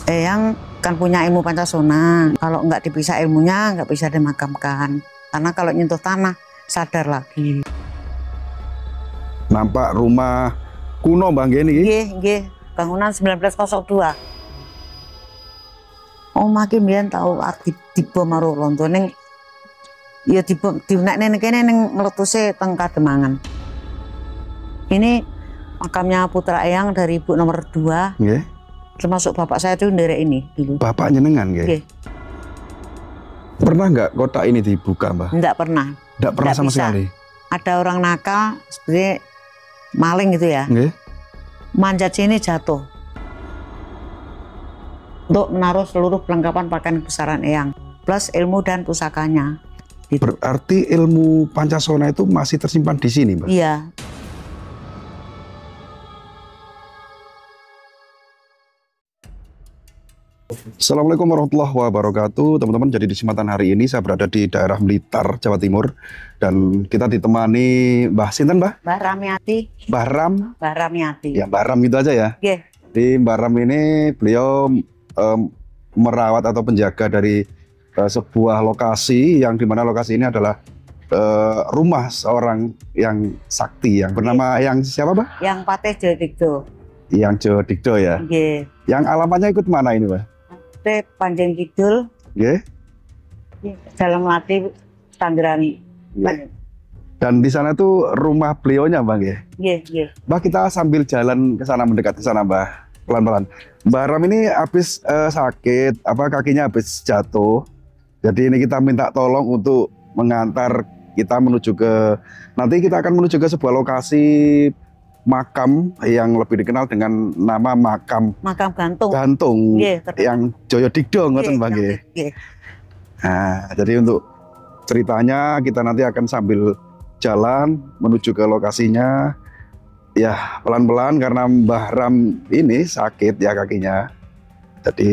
Eyang kan punya ilmu Pancasona. Kalau nggak dipisah ilmunya, nggak bisa dimakamkan. Karena kalau nyentuh tanah, sadar lagi. Nampak rumah kuno Mbak nggih niki? Nggih, bangunan 1902. Makin mbiyen tau dibom karo londo ning ya dibom nek ning kene ning mletuse teng Kademangan. Ini makamnya putra Eyang dari ibu nomor 2. Nggih. Termasuk bapak saya itu nderek ini dulu. Bapak jenengan nggih? Nggih. Pernah nggak kotak ini dibuka, Mbak? Enggak pernah. Nggak pernah Nggak sama bisa. sekali. Ada orang nakal, sebenarnya maling gitu ya. Nggih. Manjat sini jatuh. Untuk menaruh seluruh perlengkapan pakaian besaran Eyang, plus ilmu dan pusakanya. Gitu. Berarti ilmu Pancasona itu masih tersimpan di sini, Mbak? Iya. Assalamualaikum warahmatullahi wabarakatuh, teman-teman. Jadi di kesempatan hari ini saya berada di daerah Blitar, Jawa Timur, dan kita ditemani Mbah Sinten, Mbah? Mbah Ramiati. Mbah Ram. Mbah Ramiati. Ya, Mbah Ram itu aja ya. Nggih. Di Mbah Ram ini beliau merawat atau penjaga dari sebuah lokasi yang dimana lokasi ini adalah rumah seorang yang sakti yang bernama yang siapa, Mbah? Yang Patih Jodikdo. Yang Jodikdo ya. Nggih. Yang alamatnya ikut mana ini, Mbah? Patih Panjang Kidul. Nggih. Dalam Lati Tangerang. Nggih. Dan di sana tuh rumah beliaunya, Bang ya. Nggih. Mbah, kita sambil jalan ke sana, mendekat ke sana, Mbah. Pelan-pelan. Mbah Ram ini habis sakit, kakinya habis jatuh. Jadi ini kita minta tolong untuk mengantar kita menuju ke, nanti kita akan menuju ke sebuah lokasi makam yang lebih dikenal dengan nama makam gantung yang Joyodigdo, ngoten Bang nggih. Nah, jadi untuk ceritanya kita nanti akan sambil jalan menuju ke lokasinya. Ya, pelan-pelan karena Mbah Ram ini sakit ya kakinya. Jadi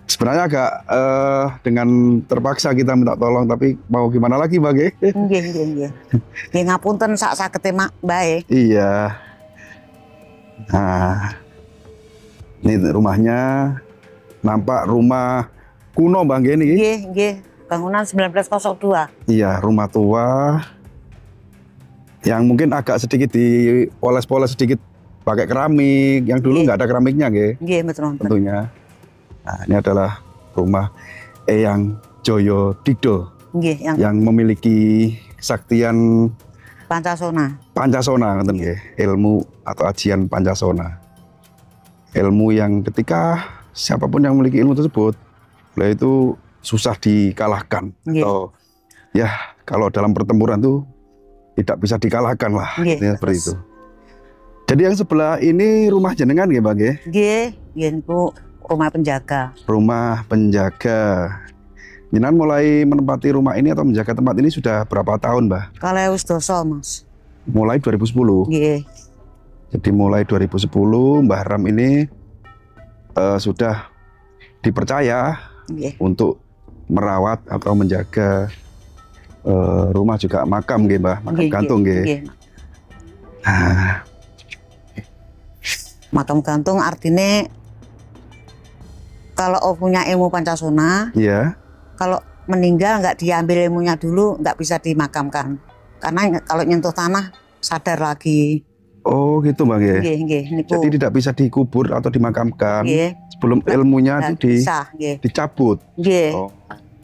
sebenarnya agak dengan terpaksa kita minta tolong, tapi mau gimana lagi, Mbak? Nggih. Nggih ngapunten sak sagete Mbak. Iya. Nah, ini rumahnya, nampak rumah kuno, Mbak niki? Nggih. Bangunan 1902. Iya, rumah tua yang mungkin agak sedikit dipoles-poles sedikit pakai keramik. Yang dulu nggak ada keramiknya, nggih, betul. Tentunya. Nah, ini adalah rumah Eyang Joyodigdo yang memiliki kesaktian Pancasona, ilmu atau ajian Pancasona. Ilmu yang ketika siapapun yang memiliki ilmu tersebut, beliau itu susah dikalahkan. Atau ya kalau dalam pertempuran itu tidak bisa dikalahkan lah, seperti itu. Jadi yang sebelah ini rumah jenengan nggih, Mbak? Nggih, Bu. Rumah penjaga. Rumah penjaga. Jenengan mulai menempati rumah ini atau menjaga tempat ini sudah berapa tahun, Mbah? Kalau wis doso, Mas. Mulai 2010. Nggih. Jadi mulai 2010 Mbah Ram ini sudah dipercaya untuk merawat atau menjaga rumah juga makam nggih, Mbah, makam gantung nggih. Nah, makam gantung artinya kalau punya ilmu Pancasona, kalau meninggal nggak diambil ilmunya dulu, nggak bisa dimakamkan. Karena kalau nyentuh tanah, sadar lagi. Oh gitu, Bang ya? Nggih. Jadi tidak bisa dikubur atau dimakamkan sebelum ilmunya itu dicabut. Nggih.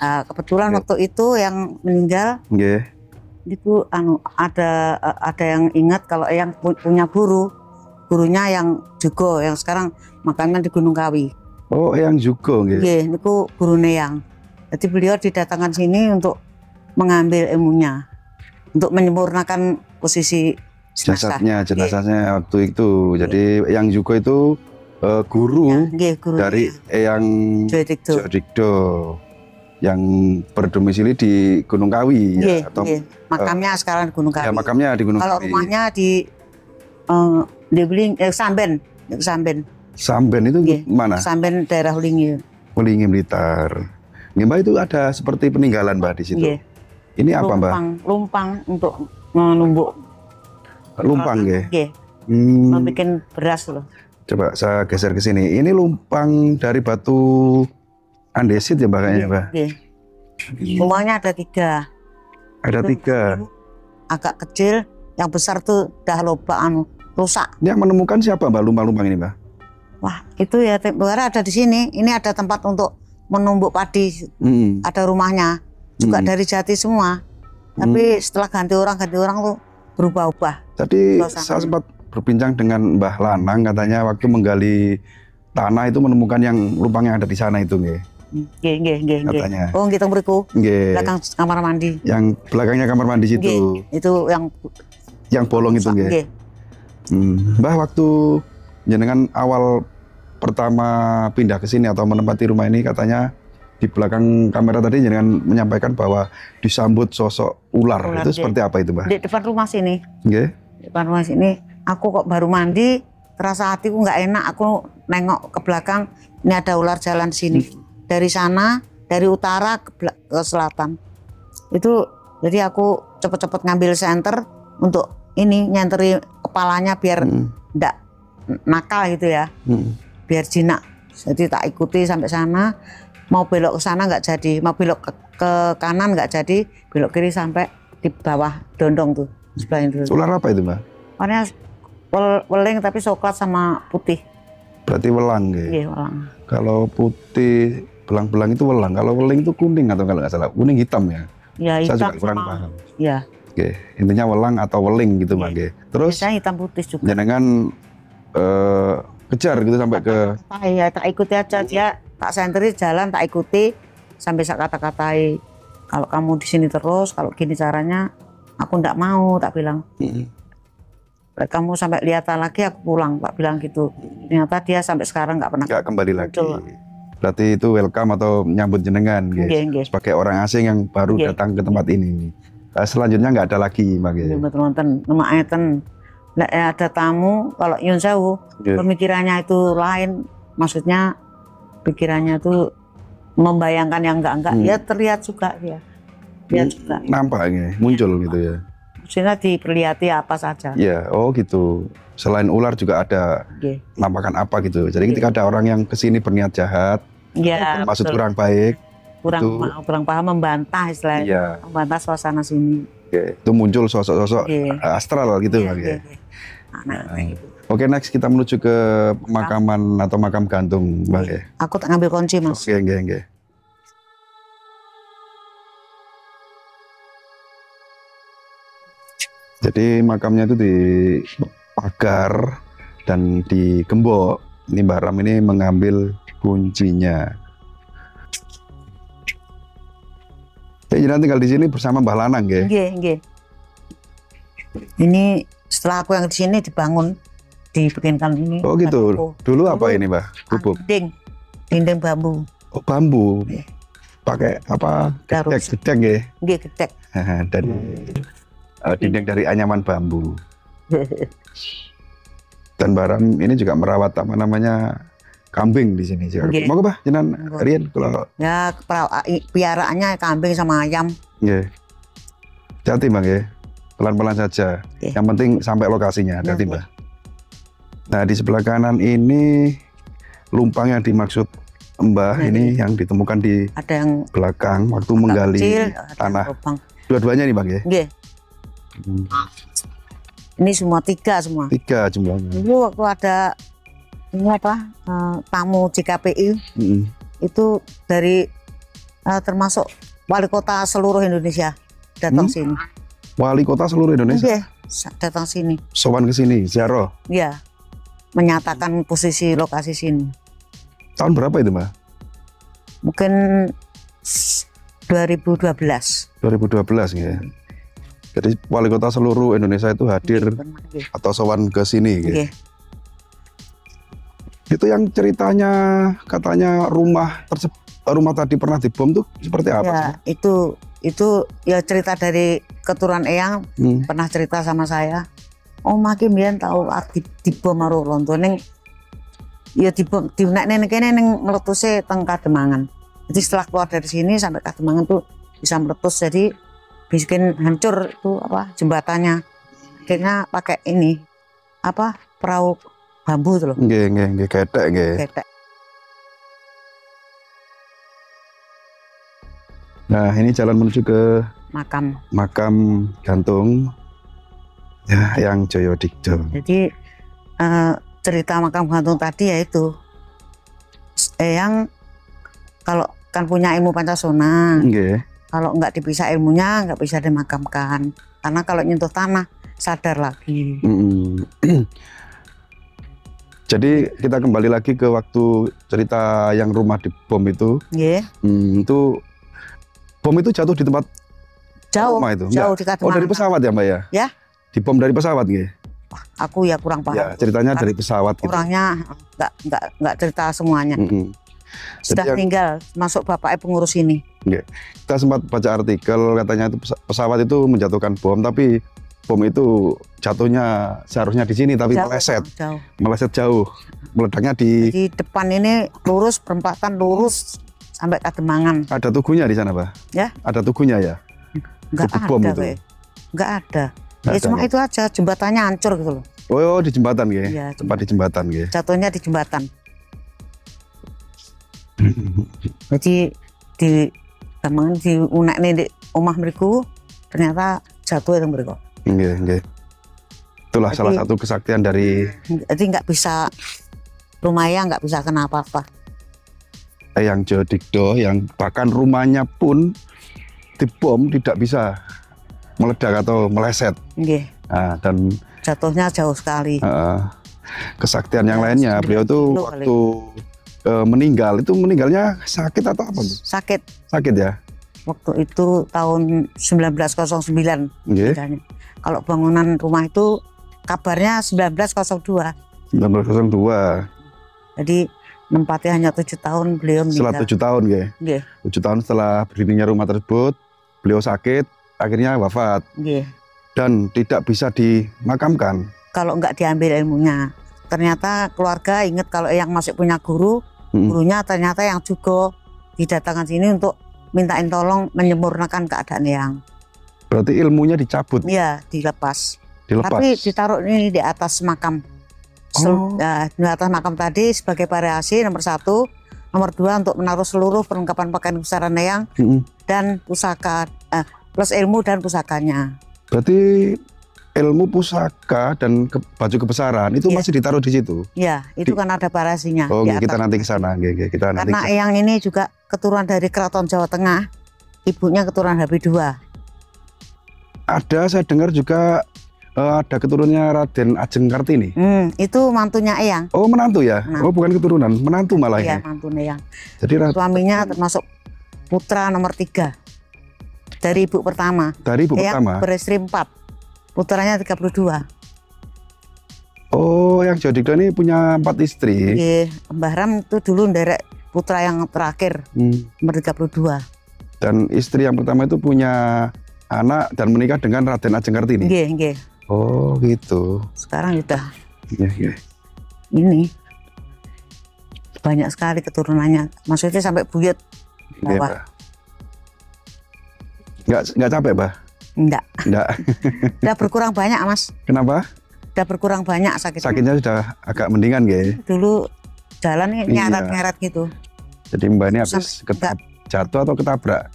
Kebetulan waktu itu yang meninggal, itu ada yang ingat kalau yang punya gurunya yang Jugo, yang sekarang makamnya di Gunung Kawi. Oh, yang Jugo nggih. Nggih, niku gurune yang. Jadi beliau didatangkan sini untuk mengambil ilmunya, untuk menyempurnakan posisi jenazahnya waktu itu. Jadi yang Jugo itu guru dari Eyang Joyodigdo yang berdomisili di Gunung Kawi. Makamnya sekarang di Gunung Kawi. Ya, makamnya di Gunung Kawi. Kalau rumahnya di Samben. Samben itu mana? Samben daerah Wulingi. Wulingi Blitar. Mbak, itu ada seperti peninggalan, Mbak, di situ. Ini apa, Mbak? Lumpang untuk menumbuk. Lumpang, membuat beras loh. Coba saya geser ke sini. Ini lumpang dari batu andesit ya Mbak kayaknya Mbak? Iya. Rumahnya ada 3. Ada 3. Agak kecil, yang besar tuh dah rusak. Ini yang menemukan siapa Mbak lumpang-lumpang ini Mbak? Wah, itu ya tempatnya ada di sini. Ini ada tempat untuk menumbuk padi. Ada rumahnya. Juga dari jati semua. Tapi setelah ganti orang tuh berubah-ubah. Tadi saya sempat berbincang dengan Mbah Lanang, katanya waktu menggali tanah itu menemukan yang lubang yang ada di sana itu nggih. Nggih. Katanya. Oh, ngitung mriku. Belakang kamar mandi. Yang belakangnya kamar mandi situ. Itu yang bolong itu nggih. Mbah, waktu jenengan awal pertama pindah ke sini atau menempati rumah ini, katanya di belakang kamera tadi jenengan menyampaikan bahwa disambut sosok ular. Itu seperti apa itu, Mbah? Di depan rumah sini. Nggih. Di depan rumah sini, aku kok baru mandi, terasa hatiku nggak enak. Aku nengok ke belakang, ini ada ular jalan di sini. Dari sana, dari utara ke selatan. Itu jadi aku cepet-cepet ngambil senter untuk ini nyenteri kepalanya biar enggak nakal gitu ya. Biar jinak. Jadi tak ikuti sampai sana. Mau belok ke sana nggak jadi, mau belok ke kanan nggak jadi, belok kiri sampai di bawah dondong tuh sebelah itu. Ular apa itu, Mbak? Warnanya weling tapi coklat sama putih. Berarti welang gitu. Iya, welang. Kalau putih belang-belang itu welang, kalau weling itu kuning atau kalau nggak salah kuning hitam ya? Ya, hitam. Saya juga kurang paham. Iya. Oke, intinya welang atau weling gitu, Mbak. Terus biasanya hitam putih juga. Jangan kejar gitu sampai ke. Ya, tak ikuti aja dia. Tak senteri jalan tak ikuti sampai sak kata-katai, kalau kamu di sini terus, kalau gini caranya aku ndak mau, tak bilang. Kamu sampai lihat lagi aku pulang, tak bilang gitu. Ternyata dia sampai sekarang nggak pernah kembali lagi. Betul. Berarti itu welcome atau menyambut jenengan guys. Sebagai orang asing yang baru datang ke tempat ini. Selanjutnya nggak ada lagi Mbak. Betul-betul nama eten. Ada tamu kalau nyun sewu, pemikirannya itu lain, maksudnya pikirannya tuh membayangkan yang enggak, ya terlihat juga ya. Lihat juga. Nampak ini, muncul gitu ya. Maksudnya diperlihati apa saja. Ya, oh gitu. Selain ular juga ada nampakan apa gitu. Jadi ketika ada orang yang kesini berniat jahat, maksud kurang baik, kurang paham, membantah istilahnya, membantah suasana sini. Itu muncul sosok-sosok astral gitu Pak. Oke, next kita menuju ke pemakaman atau makam gantung, Mbak. Aku tak ngambil kunci, Mas. Oke. Jadi makamnya itu di pagar dan digembok. Ini Mbak Ram ini mengambil kuncinya. Jadi tinggal di sini bersama Mbah Lanang, nggih. Nggih. Ini setelah aku yang di sini dibikinkan ini. Oh gitu. Dulu apa ini, Mbah? Gubuk. Dinding bambu. Oh, bambu. Pakai apa? Gedek nggih. Nggih, gedek. Dan dinding dari anyaman bambu. Dan Baram ini juga merawat apa namanya kambing di sini. Mau Mbah jenengan Rian kalau ya piaraannya kambing sama ayam. Nggih. Hati Mbak nggih. Pelan-pelan saja. Yang penting sampai lokasinya, hati Mbah. Nah, di sebelah kanan ini lumpang yang dimaksud Mbah ini yang ditemukan di belakang waktu menggali tanah. Dua-duanya nih Bang ya? Nggih. Ini semua 3 semua. 3 jumlahnya. Dulu waktu ada ini tamu JKPI itu dari termasuk wali kota seluruh Indonesia datang sini. Wali kota seluruh Indonesia? Datang sini. Sowan ke sini, ziarah? Iya. Menyatakan posisi lokasi sini. Tahun berapa itu, Mbak? Mungkin 2012. 2012 ya. Jadi wali kota seluruh Indonesia itu hadir atau sowan ke sini gitu. Itu yang ceritanya katanya rumah tadi pernah dibom tuh seperti apa sih? Itu ya cerita dari keturunan eyang pernah cerita sama saya. Oh makin biyen tahu dibom karo lonto ning ya dibom nek kene ning mletuse teng Kademangan. Jadi setelah keluar dari sini sampai Kademangan tuh bisa meletus, jadi bikin hancur itu jembatannya. Akhirnya pakai ini perahu bambu itu loh. Nggih, ketek nggih. Ketek. Nah, ini jalan menuju ke makam gantung ya yang Joyo Digdo. Jadi cerita makam gantung tadi yaitu yang kalau kan punya ilmu Pancasona, kalau nggak dipisah ilmunya nggak bisa dimakamkan, karena kalau nyentuh tanah sadar lagi. Jadi kita kembali lagi ke waktu cerita yang rumah dibom itu. Itu bom itu jatuh di tempat jauh, rumah itu? Jauh di Kademangan. Oh, dari pesawat ya Mbak ya? Ya. Dibom dari pesawat nggih? Aku ya kurang paham. Ya, ceritanya dari pesawat gitu. Orangnya nggak cerita semuanya. Sudah tinggal masuk bapaknya pengurus ini. Kita sempat baca artikel katanya itu pesawat itu menjatuhkan bom, tapi bom itu jatuhnya seharusnya di sini tapi meleset jauh. Meledaknya di depan ini lurus, perempatan lurus sampai Kademangan. Ada tugunya di sana, Pak? Ya. Ada tugunya ya? Nggak ada, bom itu. Nggak ada. Ya cuma itu aja, jembatannya hancur gitu loh. Oh, di jembatan ya? Iya, tempat di jembatan ya? Jatuhnya di jembatan. Jadi di unek nih di omah mriku ternyata jatuh itu mriku. Nggih. Itulah jadi, salah satu kesaktian dari. Jadi nggak bisa, rumahnya nggak bisa kena apa-apa. Yang Joyo Digdo, yang bahkan rumahnya pun dibom tidak bisa meledak atau meleset. Nah, dan jatuhnya jauh sekali. Kesaktian yang lainnya, beliau itu waktu meninggal, itu meninggalnya sakit atau apa? Sakit ya? Waktu itu tahun 1909. Kalau bangunan rumah itu kabarnya 1902. 1902. Jadi nempatnya hanya 7 tahun beliau meninggal. Setelah 7 tahun ya? 7 tahun setelah berdirinya rumah tersebut, beliau sakit, akhirnya wafat. Dan tidak bisa dimakamkan. Kalau nggak diambil ilmunya. Ternyata keluarga ingat kalau yang masih punya guru, gurunya ternyata yang juga didatangkan sini untuk mintain tolong menyempurnakan keadaan yang. Berarti ilmunya dicabut? Iya, dilepas. Tapi ditaruh ini di atas makam. Di atas makam tadi sebagai variasi nomor 1, nomor 2 untuk menaruh seluruh perlengkapan pakaian kebesaran Eyang dan pusaka, plus ilmu dan pusakanya. Berarti ilmu pusaka dan baju kebesaran itu masih ditaruh di situ? Iya, itu kan ada variasinya. Oh, kita nanti ke sana. Karena Eyang ini juga keturunan dari Keraton Jawa Tengah, ibunya keturunan Habib II. Ada, saya dengar juga ada keturunannya Raden Ajeng Kartini. Itu mantunya Eyang. Oh, menantu ya? Menantu. Oh, bukan keturunan, menantu malah ya? Iya, mantunya Eyang. Jadi suaminya termasuk putra nomor 3 dari ibu pertama. Dari ibu pertama? Beristri 4, putranya 32. Oh, yang Joyo Digdo ini punya 4 istri? Mbah Ram itu dulu nderek putra yang terakhir, nomor 32. Dan istri yang pertama itu punya anak dan menikah dengan Raden Ajeng Kartini? Nggih. Oh, gitu. Sekarang udah. Iya. Ini banyak sekali keturunannya. Maksudnya sampai buyut. Nggak capek, Mbak? Enggak. Udah berkurang banyak, Mas. Kenapa? Udah berkurang banyak sakitnya. Sakitnya sudah agak mendingan, nggih? Dulu jalan nyeret-nyeret gitu. Jadi Mbak ini habis jatuh atau ketabrak?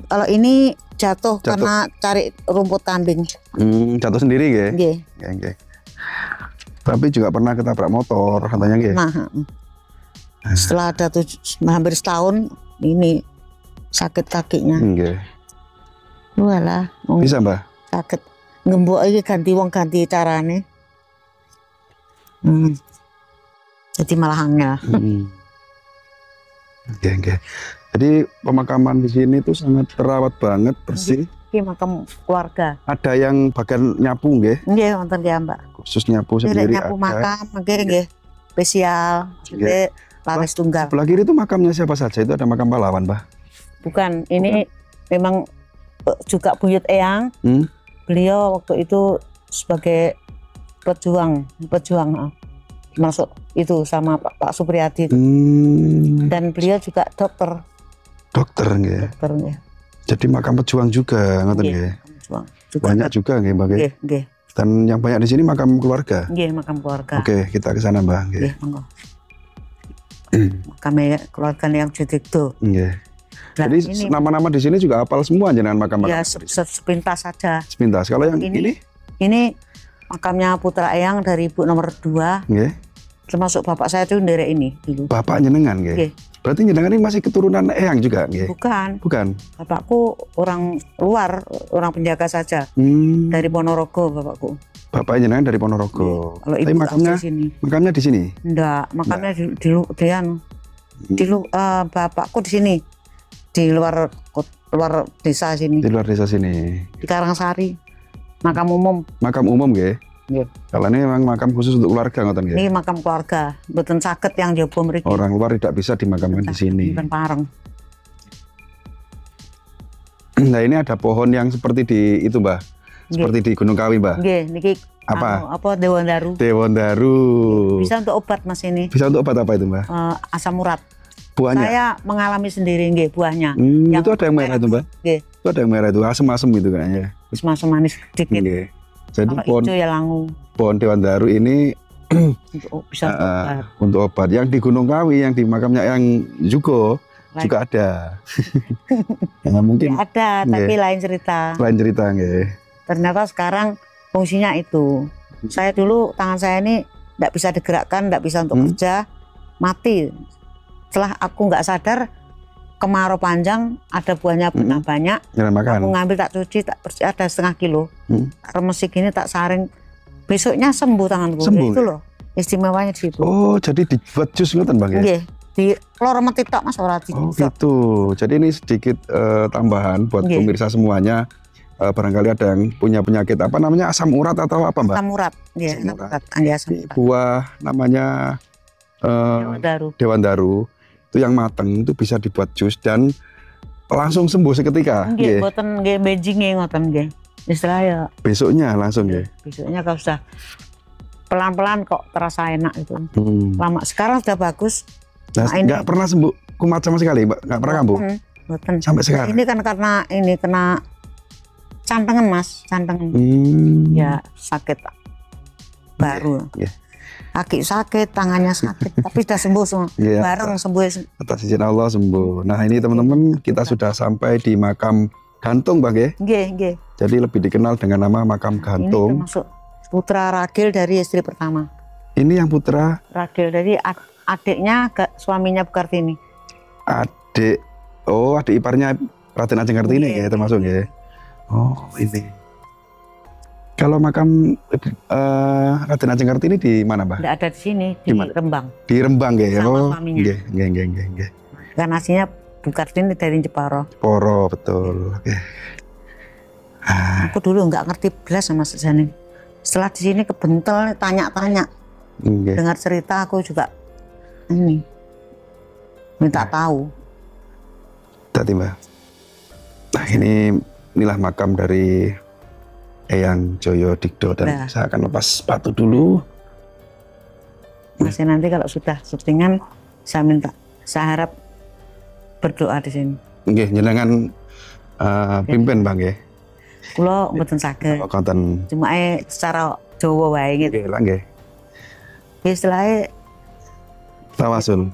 Kalau ini jatuh karena cari rumput kambing. Jatuh sendiri ya? Nggih. Tapi juga pernah ketabrak motor katanya nggih? Setelah ada hampir setahun ini sakit kakinya. Nggih. Walah. Bisa, Mbak? Sakit. Ngembok iki ganti carane. Jadi malah angel. Nggih. Jadi pemakaman di sini tuh sangat terawat banget, bersih. Ini makam keluarga. Ada yang bagian nyapu nggih? Nggih, wonten ya, Mbak. Khusus nyapu sendiri. Nyapu makam, nggih. Spesial, laris tunggal. Sebelah kiri itu makamnya siapa saja? Itu ada makam pahlawan, Mbak? Bukan, ini memang juga buyut Eyang. Beliau waktu itu sebagai pejuang. Masuk itu sama Pak Supriyadi. Dan beliau juga dokter. Dokter nggih. Jadi makam pejuang juga ngoten nggih. Banyak juga nggih, Mbak. Nggih. Dan yang banyak di sini makam keluarga. Nggih, makam keluarga. Oke, kita ke sana, Mbah. Nggih, monggo. Makamnya keluarga yang Judikdo. Nggih. Nah, Jadi ini, nama-nama di sini juga hafal semua jenengan makam-makam. ya sepintas saja. Sepintas. Kalau yang ini? Ini makamnya putra Eyang dari ibu nomor 2. Nggih. Termasuk bapak saya itu ndere ini dulu. Bapak jenengan, nggih. Nggih. Berarti jenengan ini masih keturunan Eyang juga, nggih? Bukan. Bukan. Bapakku orang luar, orang penjaga saja. Dari Ponorogo bapakku. Bapak jenengan dari Ponorogo. Kalau tapi ibu makamnya di sini. Makamnya di sini? Enggak, makamnya di bapakku di sini. Di luar desa sini. Di luar desa sini. Di Karangsari. Makam umum. Makam umum, nggih. Nggih. Kalau ini memang makam khusus untuk keluarga, ngoten nggih. Ini makam keluarga, mboten saged yang jaba mriki. Orang luar tidak bisa dimakamkan di sini. Mboten pareng. Nah, ini ada pohon yang seperti di itu, Mbah. Seperti di Gunung Kawi, Mbah. Nggih, niki Apa? Apa Dewandaru. Dewandaru. Bisa untuk obat Mas ini. Bisa untuk obat apa itu, Mbah? Asam urat. Buahnya? Saya mengalami sendiri nggih buahnya. Itu ada yang merah itu, Mbak? Nggih. Itu ada yang merah itu, asem-asem itu kayaknya. Asam manis sedikit. Nggih. Jadi Kalau pohon hijau ya langu. Pohon Dewandaru ini Bisa untuk obat. untuk obat. Yang di Gunung Kawi, yang di makamnya yang Jugo juga ada. Ya, mungkin Ya, ada, tapi lain cerita. lain cerita, nggih. Ternyata sekarang fungsinya itu. Saya dulu tangan saya ini tidak bisa digerakkan, tidak bisa untuk kerja, mati. Setelah aku nggak sadar, kemarau panjang, ada buahnya banyak. Jangan makan. Aku ngambil tak cuci, tak bersih, ada setengah kilo. Remesi gini tak saring. Besoknya sembuh tanganku. Sembuh, Itu loh istimewanya di situ. Oh, jadi dibuat jus ngoten, Bang, ya? Nggih, di klor mati tok Mas ora di. Oh, gitu. Jadi ini sedikit tambahan buat pemirsa semuanya. Barangkali ada yang punya penyakit apa namanya, asam urat atau apa, Mbak? Asam urat. Nggih, asam urat. Asam urat. Buah namanya Dewandaru. Itu yang mateng itu bisa dibuat jus dan langsung sembuh seketika. Nggih, mboten nggih benjinge ngoten nggih. Istilah ya. Besoknya langsung ya. Besoknya kalau sudah pelan-pelan kok terasa enak itu. Lama sekarang sudah bagus. Nah, nggak pernah sembuh kumat sama sekali, Mbak? Nggak pernah kambuh? Mboten. Sampai sekarang? Ini kan karena ini kena cantengan Mas, cantengan. Ya sakit baru. Kaki sakit, tangannya sakit, tapi sudah sembuh semua. Bareng sembuh. Atas izin Allah sembuh. Nah, ini teman-teman kita sudah sampai di makam gantung, Bang, ya? Nggih. Jadi lebih dikenal dengan nama makam gantung. Ini termasuk putra ragil dari istri pertama. Ini yang putra ragil dari adiknya, suaminya Bu Kartini. Adik iparnya Raden Ajeng Kartini ya, termasuk ya. Oh, ini. Kalau makam Raden Ajeng Kartini di mana, Mbak? Tidak ada di sini, di Rembang. Di Rembang ya. Sama suaminya. Nggih. Kan aslinya Bu Kartini dari Jepara. Jepara, betul. Oke. Aku dulu nggak ngerti belas sama sejane. Setelah di sini kebentel, tanya-tanya. Dengar cerita aku juga ini minta tahu. Tadi, Mbak. Nah, inilah makam dari Eyang Joyo Dikdo dan saya akan lepas sepatu dulu. Masih nanti kalau sudah syutingan saya harap berdoa di sini. Nggih, jenengan pimpin, Bang, nggih. Kula mboten saged. Cuma secara Jawa wae gitu. Nggih, nggih. Istilahnya tawasul.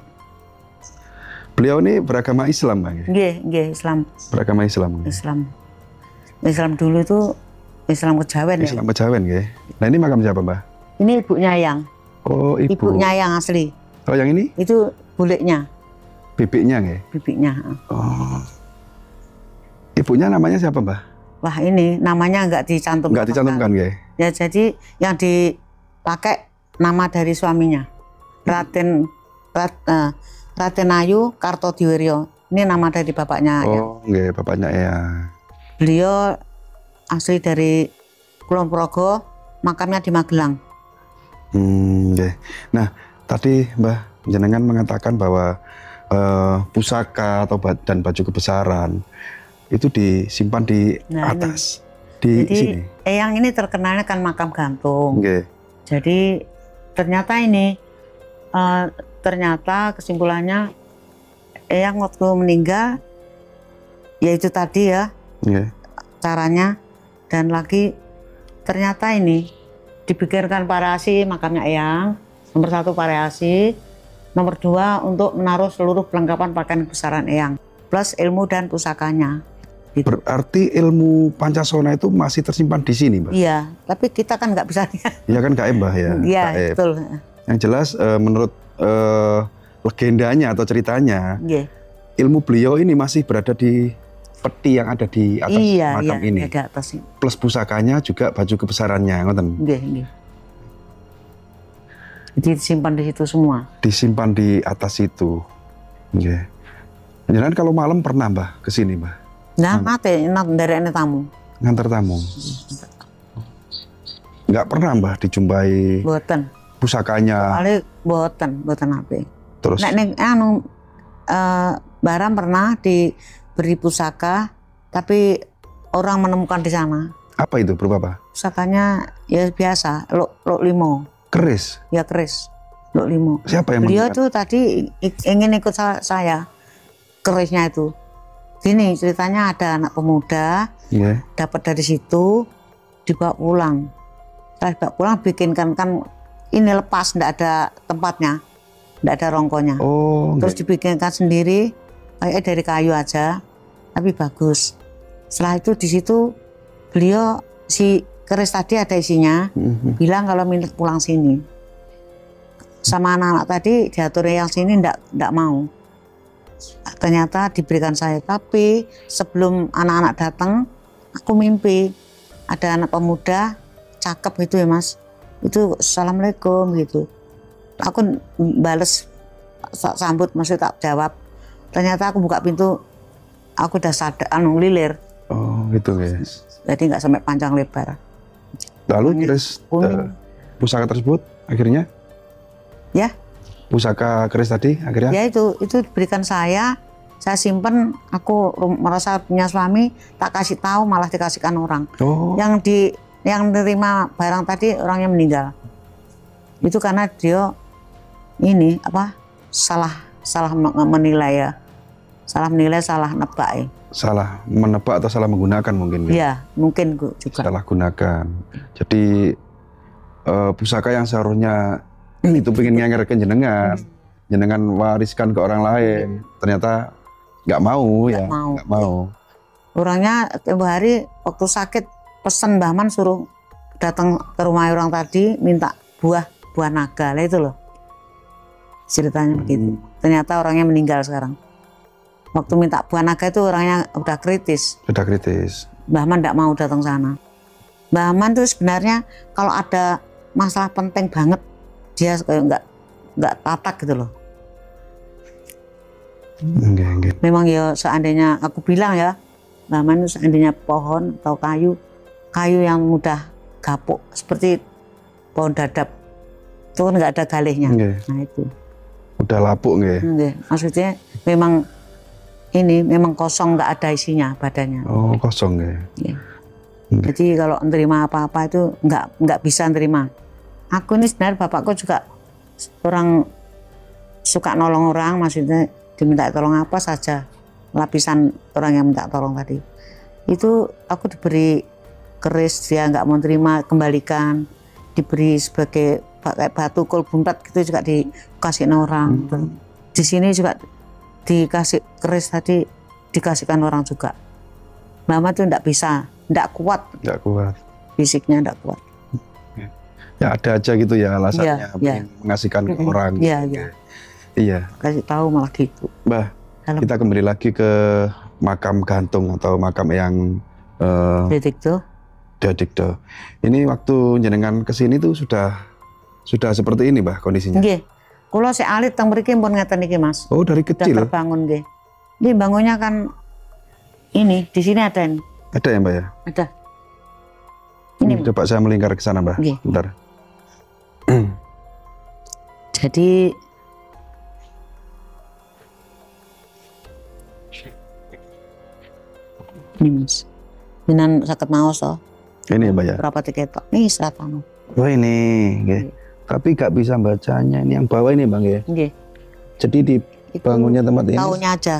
Beliau ini beragama Islam, Bang. Nggih, Islam. Beragama Islam. Islam dulu itu Islam Kejawen ya. Islam Kejawen, nggih. Nah, ini makam siapa, Mbak? Ini ibunya Eyang. Oh, ibu. Ibunya Eyang asli. Oh, yang ini? Itu buleknya. Bibiknya, nggih. Bibiknya. Oh. Ibunya namanya siapa, Mbak? Wah, ini namanya nggak dicantumkan. Nggak dicantumkan, nggih. Ya, jadi yang dipakai nama dari suaminya. Raden Ayu Kartodiwiryo. Ini nama dari bapaknya. Oh, nggih, bapaknya ya. Beliau asli dari Kulon Progo, makamnya di Magelang. Nggih. Nah, tadi Mbah jenengan mengatakan bahwa pusaka atau dan baju kebesaran itu disimpan di atas. Di sini. Eyang ini terkenalnya kan makam gantung. Okay. Jadi ternyata ternyata kesimpulannya Eyang waktu meninggal, yaitu tadi ya caranya, dan lagi ternyata ini dipikirkan variasi makamnya Eyang. Nomor 1 variasi, nomor 2 untuk menaruh seluruh perlengkapan pakaian besaran Eyang, plus ilmu dan pusakanya. Gitu. Berarti ilmu Pancasona itu masih tersimpan di sini, Mbak? Iya, tapi kita kan nggak bisa lihat. Iya kan gaib, Mbak ya? Iya, betul. Yang jelas menurut legendanya atau ceritanya, ilmu beliau ini masih berada di peti yang ada di atas makam ini. Di atas ini. Plus pusakanya juga baju kebesarannya, ngoten. Jadi disimpan di situ semua. Disimpan di atas itu. Nggih. Jangan kalau malam pernah, Mbah, ke sini, Mbah? Nah, mati dari tamu. Ngantar tamu. Nggak pernah, Mbah, dijumpai boten pusakanya. Kali boten apa. Terus barang pernah diberi pusaka, tapi orang menemukan di sana. Apa itu, berupa apa? Pusakanya ya biasa, lok limo. Keris? Ya keris, lok limo. Siapa yang beliau tuh tadi ingin ikut saya, kerisnya itu. Gini ceritanya, ada anak pemuda, dapat dari situ, dibawa pulang. Setelah dibawa pulang, bikinkan kan ini lepas, enggak ada tempatnya, enggak ada rongkonya. Terus dibikinkan sendiri, kayak dari kayu aja, tapi bagus. Setelah itu di situ beliau si keris tadi ada isinya, bilang kalau minat pulang sini. Sama anak-anak tadi diatur yang sini enggak mau. Ternyata diberikan saya, tapi sebelum anak-anak datang, aku mimpi ada anak pemuda cakep gitu ya Mas, itu assalamualaikum gitu. Aku bales sambut, masih tak jawab. Ternyata aku buka pintu, aku udah sadar, lilir. Oh gitu guys. Jadi nggak sampai panjang lebar. Lalu terus pusaka tersebut akhirnya? Ya. Pusaka keris tadi akhirnya? Ya itu diberikan saya simpen. Aku merasa punya suami, tak kasih tahu, malah dikasihkan orang. Yang menerima barang tadi orangnya meninggal. Itu karena dia ini salah menilai ya, salah menilai, salah nebak ya. Salah menebak atau salah menggunakan mungkin? Iya, mungkin juga. Salah gunakan. Jadi pusaka yang seharusnya itu pengen ngenger jenengan wariskan ke orang lain, ternyata nggak mau. Nggak mau. Orangnya tempo hari waktu sakit pesen Mbah Man suruh datang ke rumah orang tadi minta buah naga lah, itu loh ceritanya begitu. Ternyata orangnya meninggal sekarang. Waktu minta buah naga itu orangnya udah kritis. Mbah Man nggak mau datang sana. Mbah Man tuh sebenarnya kalau ada masalah penting banget, dia kayak nggak tatak gitu loh. Memang ya seandainya aku bilang ya, Mbah Man itu seandainya pohon atau kayu yang mudah gapuk seperti pohon dadap, itu kan nggak ada galihnya. Nah itu. Udah lapuk nggih. Maksudnya memang kosong, nggak ada isinya badannya. Oh kosong nggih. Jadi kalau nerima apa-apa itu nggak bisa nerima. Aku ini sebenarnya bapakku juga orang suka nolong orang, maksudnya diminta tolong apa saja, lapisan orang yang minta tolong tadi. Itu aku diberi keris, dia nggak mau terima, kembalikan. Diberi sebagai kayak batu kulbuntat gitu juga dikasih orang. Di sini juga dikasih keris tadi, dikasihkan orang juga. Mama tuh nggak bisa, nggak kuat. Fisiknya nggak kuat. Ya ada aja gitu ya alasannya, mengasihkan ke orang. Iya. Kasih tahu malah gitu. Mbah, kita kembali lagi ke makam gantung atau makam yang Dadikdo. Ini waktu jenengan kesini tuh sudah seperti ini, Mbah, kondisinya? Nggih. Kula sik alit teng mriki pun ngeten iki, Mas. Oh, dari kecil. Sudah terbangun nggih. Ini bangunnya kan ini, di sini ada ini. Ada ya, Mbak ya? Ada. Ini coba saya melingkar ke sana, Mbak. Nggih. Bentar. Jadi ini Mas, jenengan sakit maos toh? Ini ya Mbak ya? Berapa tiketok? Nih seratan. Oh ini, okay. Tapi gak bisa bacanya, ini yang bawah ini Bang ya? Nggih. Jadi dibangunnya tempat ini? Tahunnya aja.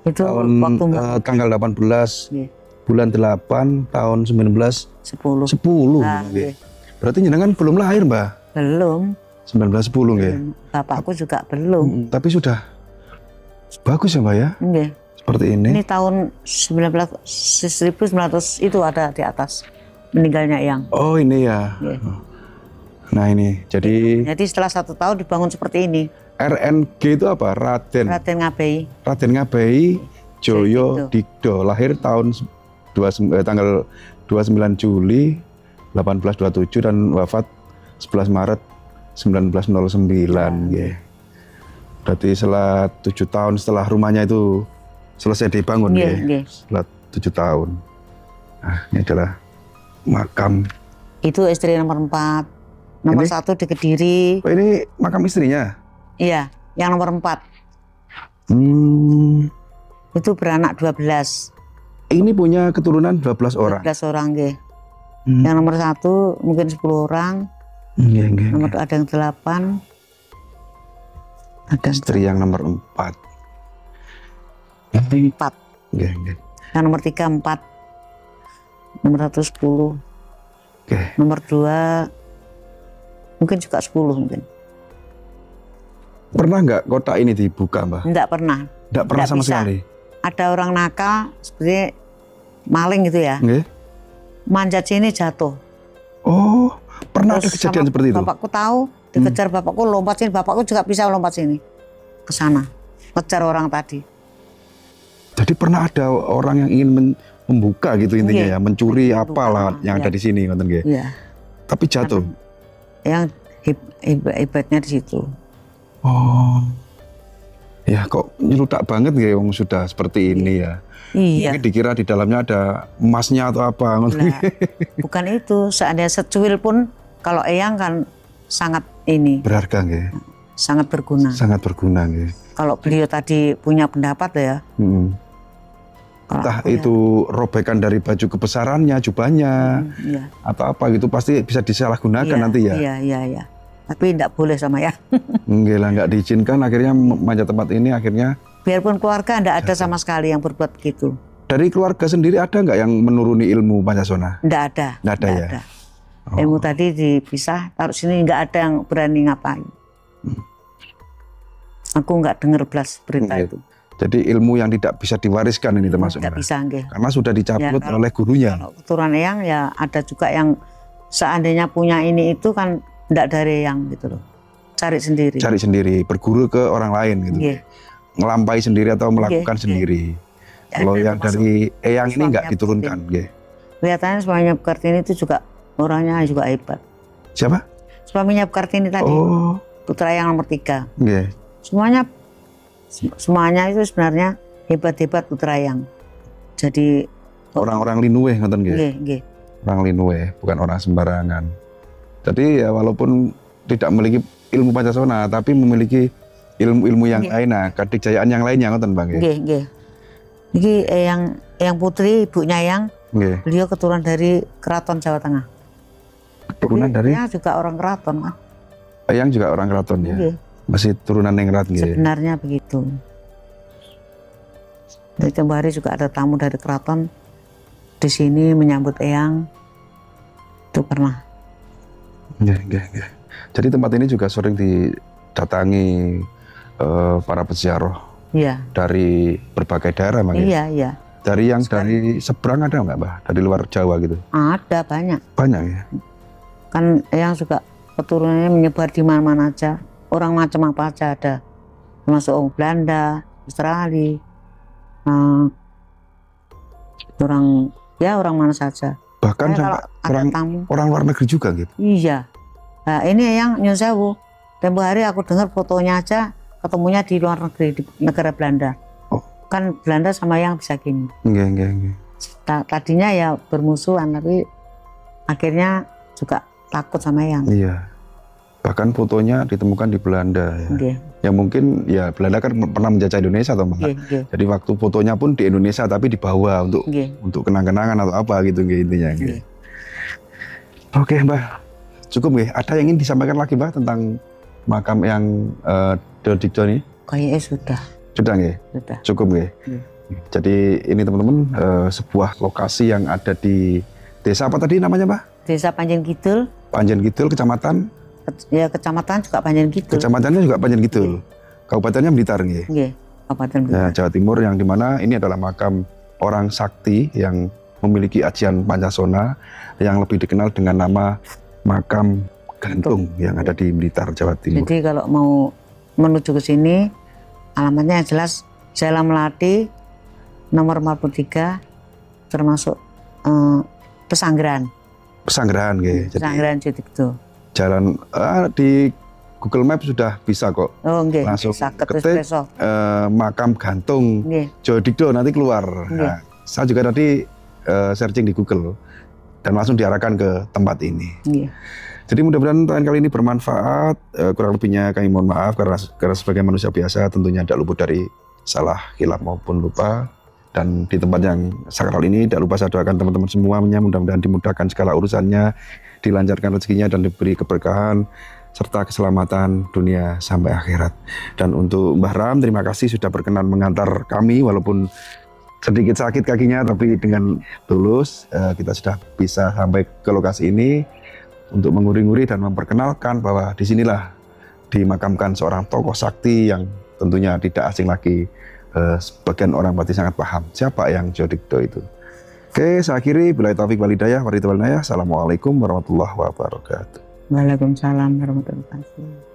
Itu tahun waktu tanggal 18 bulan 8 tahun 1910. Nah, Nggih. Berarti jenengan belum lahir, Mbah? belum. 1910 nggih. Bapakku juga belum. Tapi sudah bagus ya, Mbak ya? Nggih. Seperti ini. Ini tahun 1900 itu ada di atas meninggalnya Eyang. Oh, ini ya. Nggih. Nah, ini. Jadi setelah 1 tahun dibangun seperti ini. RNG itu apa? Raden Ngabei. Raden Ngabei Joyo Digdo. Lahir tahun tanggal 29 Juli 1827 dan wafat 11 Maret 1909. Nggih. Berarti setelah 7 tahun setelah rumahnya itu selesai dibangun, nggih. Setelah 7 tahun. Nah, ini adalah makam. Itu istri nomor 4. Nomor 1 di Kediri. Oh, ini makam istrinya? Iya, yang nomor 4. Itu beranak 12. Ini punya keturunan 12 orang? 12 orang, nggih. Yang nomor 1 mungkin 10 orang. Nomor ada yang 8. Ada istri yang nomor 4. 4. Nggih. Yang nomor 3 4. Nomor 1 10. Nomor 2 mungkin juga 10 mungkin. Pernah nggak kotak ini dibuka, Mbak? Enggak pernah. Enggak pernah sama sekali? Ada orang nakal seperti maling gitu ya. Nggih. Manjat sini jatuh. Oh, pernah ada kejadian seperti itu? Bapakku tahu, dikejar bapakku, lompat sini. Bapakku juga bisa lompat sini. Ke sana. Ngejar orang tadi. Jadi pernah ada orang yang ingin membuka gitu intinya ya, mencuri apalah yang ada di sini, ngoten nggih. Iya. Tapi jatuh. Yang hebatnya di situ. Oh. Ya kok nyeludak banget ya wong sudah seperti ini ya. Iya. Mungkin dikira di dalamnya ada emasnya atau apa. Nah, bukan itu, seandainya secuil pun kalau Eyang kan sangat ini. Berharga nggih. Sangat berguna. Sangat berguna nggih. Kalau beliau tadi punya pendapat ya. Entah itu robekan dari baju kebesarannya, jubahnya, atau apa gitu pasti bisa disalahgunakan nanti ya. Iya. Tapi tidak boleh sama ya. Enggak lah, nggak diizinkan akhirnya manjat tempat ini akhirnya. Biarpun keluarga tidak ada sama sekali yang berbuat begitu. Dari keluarga sendiri ada nggak yang menuruni ilmu Pancasona? Tidak ada. Nggak ada ya. Ada. Ilmu tadi dipisah, taruh sini nggak ada yang berani ngapain. Aku nggak dengar belas berita itu. Jadi ilmu yang tidak bisa diwariskan ini termasuk. Tidak bisa, nggih. Karena sudah dicabut ya, oleh gurunya. Kalau keturunan Eyang ya ada juga yang seandainya punya ini itu kan tidak dari Eyang gitu loh. Cari sendiri. Cari sendiri, berguru ke orang lain gitu. Ngelampai sendiri atau melakukan sendiri. Kalau yang dari Eyang ini nggak diturunkan. Kelihatannya suaminya Bu Kartini itu juga orangnya juga hebat. Siapa? Suaminya Bu Kartini tadi. Oh. Putra yang nomor 3. Semuanya itu sebenarnya hebat-hebat putra yang. Jadi orang-orang Linuwe ngoten nggih. Orang Linuwe, bukan orang sembarangan. Jadi ya walaupun tidak memiliki ilmu Pancasona tapi memiliki ilmu-ilmu yang lain, kadikjayaan yang lainnya ngoten Bang nggih. Nggih. Iki yang putri ibunya yang beliau keturunan dari Keraton Jawa Tengah. Keturunan dari? Yang juga orang keraton kan. Yang juga orang keraton ya. Masih turunan Ningrat gitu. Sebenarnya begitu. Dari tempoh hari juga ada tamu dari keraton di sini menyambut Eyang. Itu pernah. Jadi tempat ini juga sering didatangi para peziarah. Iya. Dari berbagai daerah, Bang. Iya. Dari yang dari seberang ada nggak, Mbak? Dari luar Jawa gitu? Ada banyak. Banyak ya. Kan Eyang juga keturunannya menyebar di mana-mana aja. Orang macam apa aja ada, termasuk orang Belanda, Australia, orang mana saja. Bahkan sampai orang luar negeri juga gitu. Iya. Nah, ini yang Nyun Sewu. Tempoh hari aku dengar fotonya aja ketemunya di luar negeri, di negara Belanda. Oh. Kan Belanda sama yang bisa gini. Nggih. Tadinya ya bermusuhan tapi akhirnya juga takut sama yang. Iya. Bahkan fotonya ditemukan di Belanda ya. Yang mungkin ya Belanda kan pernah menjajah Indonesia atau enggak. Jadi waktu fotonya pun di Indonesia tapi dibawa untuk kenang-kenangan atau apa gitu intinya. Oke, Mbak. Cukup nggih. Ada yang ingin disampaikan lagi, Mbak, tentang makam yang Digdo ini? Kayaknya sudah. Sudah nggih? Sudah. Cukup nggih? Jadi ini teman-teman sebuah lokasi yang ada di desa apa tadi namanya Pak? Desa Panjen Kidul. Panjen Kidul, kecamatan? Ya kecamatan juga Panjen Kidul. Kecamatannya juga Panjen Kidul. Kabupatennya Blitar nggih. Nggih, Kabupaten Blitar. Ya, Jawa Timur, yang dimana ini adalah makam orang sakti yang memiliki ajian Pancasona yang lebih dikenal dengan nama makam gantung yang ada di Blitar, Jawa Timur. Jadi kalau mau menuju ke sini, alamatnya yang jelas Jalan Melati nomor 43, termasuk Pesanggerahan. Pesanggerahan nggih. Pesanggerahan Jodhito. Jalan di Google Maps sudah bisa kok. Oh nggih, langsung ketik makam gantung Jodhito nanti keluar. Nah, saya juga tadi searching di Google dan langsung diarahkan ke tempat ini. Jadi mudah-mudahan tayangan kali ini bermanfaat. Kurang lebihnya kami mohon maaf karena sebagai manusia biasa tentunya tidak luput dari salah, hilaf maupun lupa. Dan di tempat yang sakral ini tidak lupa saya doakan teman-teman semuanya mudah-mudahan dimudahkan segala urusannya, dilancarkan rezekinya dan diberi keberkahan serta keselamatan dunia sampai akhirat. Dan untuk Mbah Ram, terima kasih sudah berkenan mengantar kami walaupun sedikit sakit kakinya, tapi dengan tulus kita sudah bisa sampai ke lokasi ini untuk menguri-nguri dan memperkenalkan bahwa disinilah dimakamkan seorang tokoh sakti yang tentunya tidak asing lagi. Sebagian orang pasti sangat paham siapa yang Jodhito itu. Oke, saya akhiri. Billahi taufiq wal hidayah. Assalamualaikum warahmatullahi wabarakatuh. Waalaikumsalam warahmatullahi wabarakatuh.